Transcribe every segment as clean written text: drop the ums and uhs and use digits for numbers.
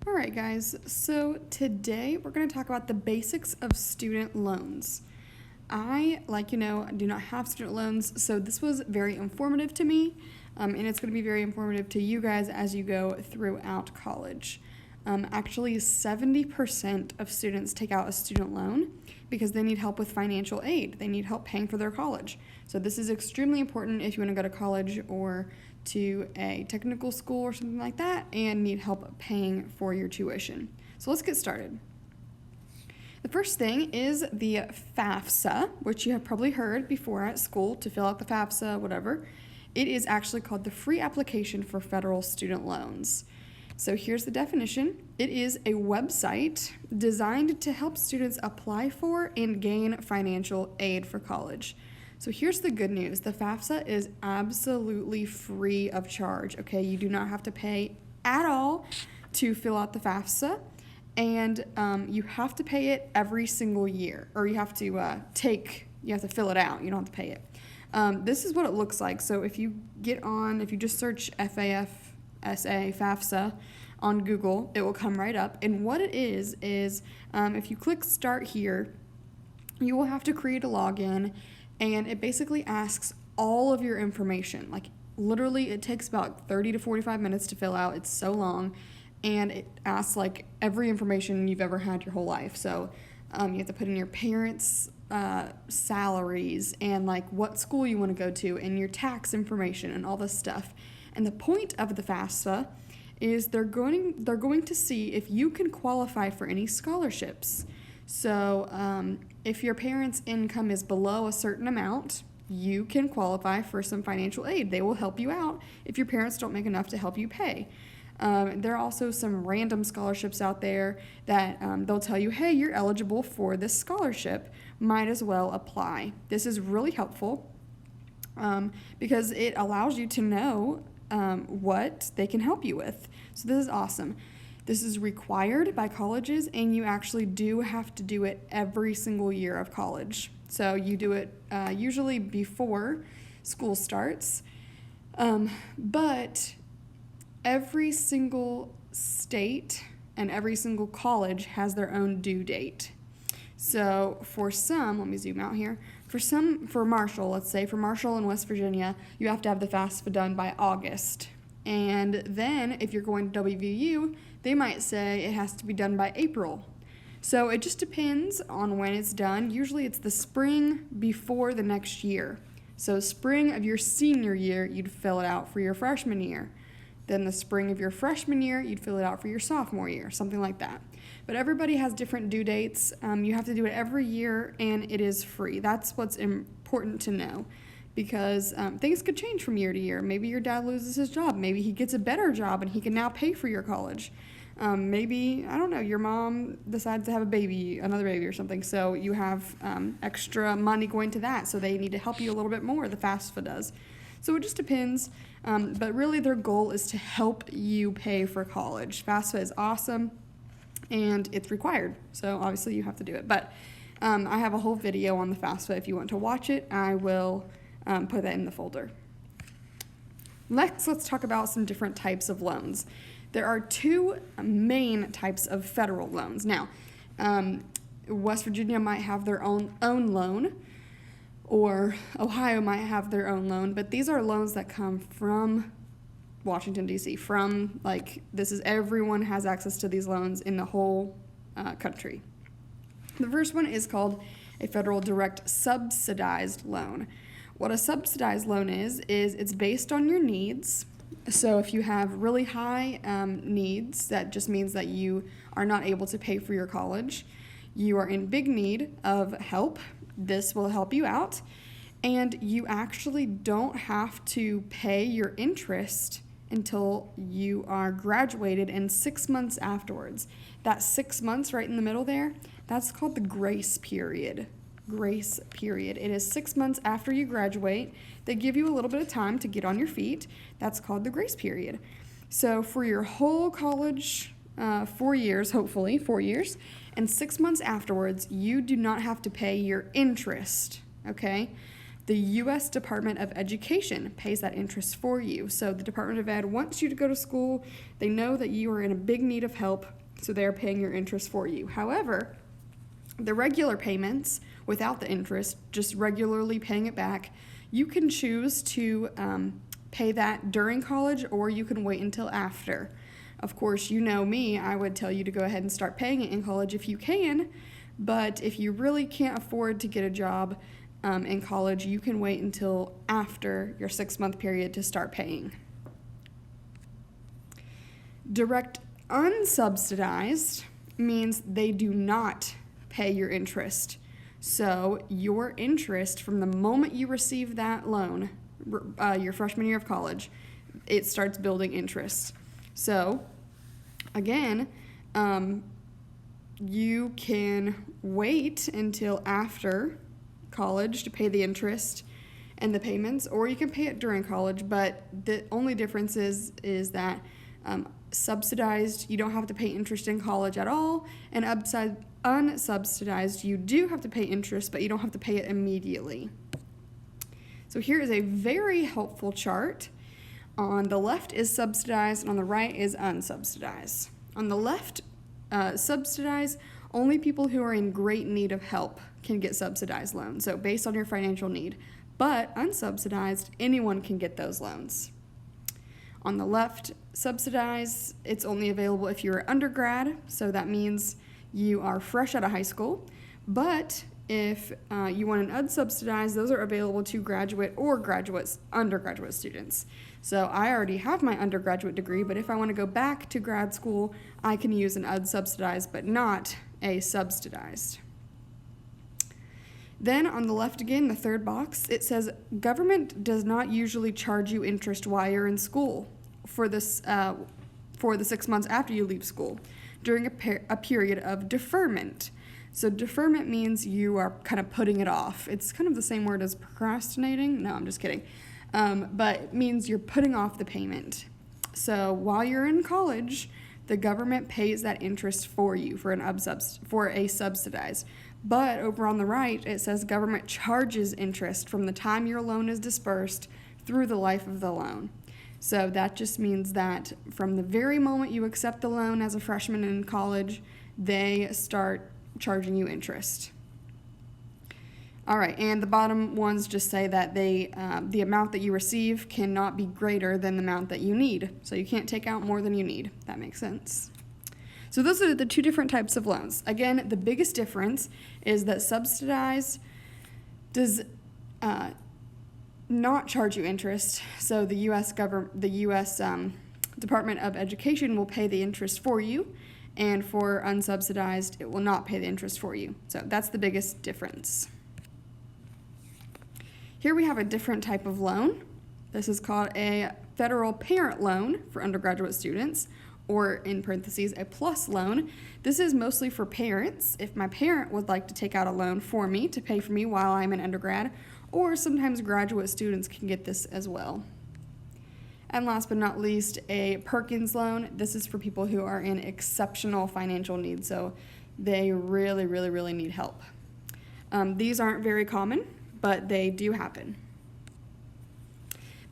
All right, guys, so today we're going to talk about the basics of student loans. I, do not have student loans, so this was very informative to me, and it's going to be very informative to you guys as you go throughout college. Actually, 70% of students take out a student loan because they need help with financial aid. They need help paying for their college. So this is extremely important if you want to go to college or to a technical school or something like that and need help paying for your tuition. So let's get started. The first thing is the FAFSA, which you have probably heard before at school to fill out the FAFSA, whatever. It is actually called the Free Application for Federal Student Loans. So here's the definition. It is a website designed to help students apply for and gain financial aid for college. So here's the good news. The FAFSA is absolutely free of charge, okay? You do not have to pay at all to fill out the FAFSA, and you have to pay it every single year, or you have to fill it out. You don't have to pay it. This is what it looks like. So if you just search FAFSA on Google, it will come right up. And what it is if you click Start Here, you will have to create a login, and it basically asks all of your information. Like, literally, it takes about 30 to 45 minutes to fill out. It's so long, and it asks, every information you've ever had your whole life. So you have to put in your parents' salaries and, what school you want to go to and your tax information and all this stuff. And the point of the FAFSA is they're going to see if you can qualify for any scholarships. So if your parents' income is below a certain amount, you can qualify for some financial aid. They will help you out if your parents don't make enough to help you pay. There are also some random scholarships out there that they'll tell you, hey, you're eligible for this scholarship, might as well apply. This is really helpful because it allows you to know what they can help you with. So this is awesome. This is required by colleges, and you actually do have to do it every single year of college. So you do it usually before school starts, but every single state and every single college has their own due date. So for some, let me zoom out here. For Marshall, let's say, for Marshall in West Virginia, you have to have the FAFSA done by August. And then if you're going to WVU, they might say it has to be done by April. So it just depends on when it's done. Usually it's the spring before the next year. So spring of your senior year, you'd fill it out for your freshman year. Then the spring of your freshman year, you'd fill it out for your sophomore year, something like that. But everybody has different due dates. You have to do it every year, and it is free. That's what's important to know, because things could change from year to year. Maybe your dad loses his job. Maybe he gets a better job, and he can now pay for your college. Maybe, I don't know, your mom decides to have another baby or something, so you have extra money going to that, so they need to help you a little bit more, the FAFSA does. So it just depends, but really their goal is to help you pay for college. FAFSA is awesome, and it's required, so obviously you have to do it. But I have a whole video on the FAFSA. If you want to watch it, I will put that in the folder. Next, let's talk about some different types of loans. There are two main types of federal loans. Now, West Virginia might have their own loan, or Ohio might have their own loan, but these are loans that come from Washington, D.C., everyone has access to these loans in the whole country. The first one is called a federal direct subsidized loan. What a subsidized loan is it's based on your needs. So if you have really high needs, that just means that you are not able to pay for your college. You are in big need of help. This will help you out. And you actually don't have to pay your interest until you are graduated and 6 months afterwards. That 6 months right in the middle there, that's called the grace period. Grace period. It is 6 months after you graduate. They give you a little bit of time to get on your feet. That's called the grace period. So for your whole college, 4 years, hopefully 4 years, and 6 months afterwards, you do not have to pay your interest, okay? The U.S. Department of Education pays that interest for you. So the Department of Ed wants you to go to school. They know that you are in a big need of help, so they're paying your interest for you. However, the regular payments without the interest, just regularly paying it back, you can choose to pay that during college, or you can wait until after. Of course, you know me, I would tell you to go ahead and start paying it in college if you can, but if you really can't afford to get a job in college, you can wait until after your 6-month period to start paying. Direct unsubsidized means they do not pay your interest. So your interest from the moment you receive that loan, your freshman year of college, it starts building interest. So again, you can wait until after college to pay the interest and the payments, or you can pay it during college, but the only difference is that subsidized, you don't have to pay interest in college at all, and unsubsidized, you do have to pay interest, but you don't have to pay it immediately. So here is a very helpful chart. On the left is subsidized, and on the right is unsubsidized. On the left, subsidized, only people who are in great need of help can get subsidized loans, so based on your financial need. But unsubsidized, anyone can get those loans. On the left, subsidized, it's only available if you're an undergrad, so that means you are fresh out of high school. But if you want an unsubsidized, those are available to graduate or undergraduate students. So I already have my undergraduate degree, but if I want to go back to grad school, I can use an unsubsidized, but not a subsidized. Then on the left again, the third box, it says government does not usually charge you interest while you're in school for the 6 months after you leave school during a period of deferment. So deferment means you are kind of putting it off. It's kind of the same word as procrastinating. No, I'm just kidding. But it means you're putting off the payment. So while you're in college, the government pays that interest for you for a subsidized. But over on the right, it says government charges interest from the time your loan is dispersed through the life of the loan. So that just means that from the very moment you accept the loan as a freshman in college, they start charging you interest. All right, and the bottom ones just say that the amount that you receive cannot be greater than the amount that you need. So you can't take out more than you need. That makes sense. So those are the two different types of loans. Again, the biggest difference is that subsidized does not charge you interest. So the U.S. Department of Education will pay the interest for you, and for unsubsidized, it will not pay the interest for you. So that's the biggest difference. Here we have a different type of loan. This is called a federal parent loan for undergraduate students, or in parentheses, a PLUS loan. This is mostly for parents. If my parent would like to take out a loan for me to pay for me while I'm an undergrad, or sometimes graduate students can get this as well. And last but not least, a Perkins loan. This is for people who are in exceptional financial need, so they really, really, really need help. These aren't very common, but they do happen.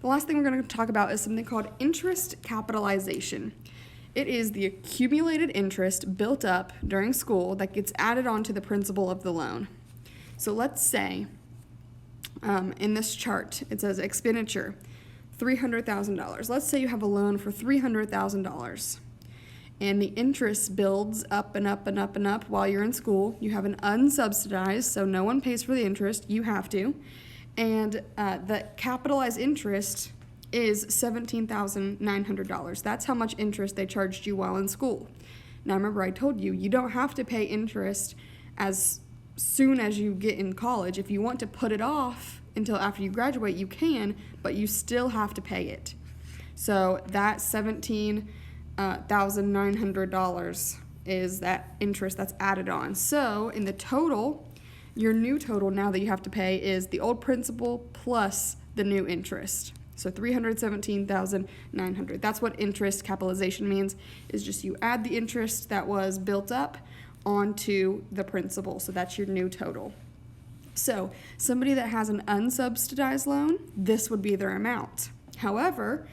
The last thing we're going to talk about is something called interest capitalization. It is the accumulated interest built up during school that gets added onto the principal of the loan. So let's say in this chart, it says expenditure, $300,000. Let's say you have a loan for $300,000. And the interest builds up and up and up and up while you're in school. You have an unsubsidized, so no one pays for the interest. You have to. And the capitalized interest is $17,900. That's how much interest they charged you while in school. Now, remember I told you, you don't have to pay interest as soon as you get in college. If you want to put it off until after you graduate, you can, but you still have to pay it. So that $17,900 is that interest that's added on. So in the total, your new total now that you have to pay is the old principal plus the new interest. So $317,900. That's what interest capitalization means, is just you add the interest that was built up onto the principal. So that's your new total. So somebody that has an unsubsidized loan, this would be their amount. However,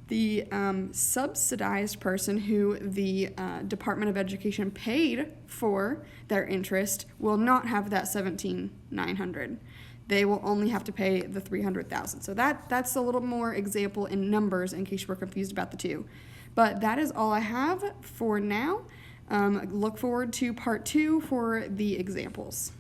the subsidized person who the Department of Education paid for their interest will not have that $17,900. They will only have to pay the $300,000. So that's a little more example in numbers in case you were confused about the two. But that is all I have for now. Look forward to part 2 for the examples.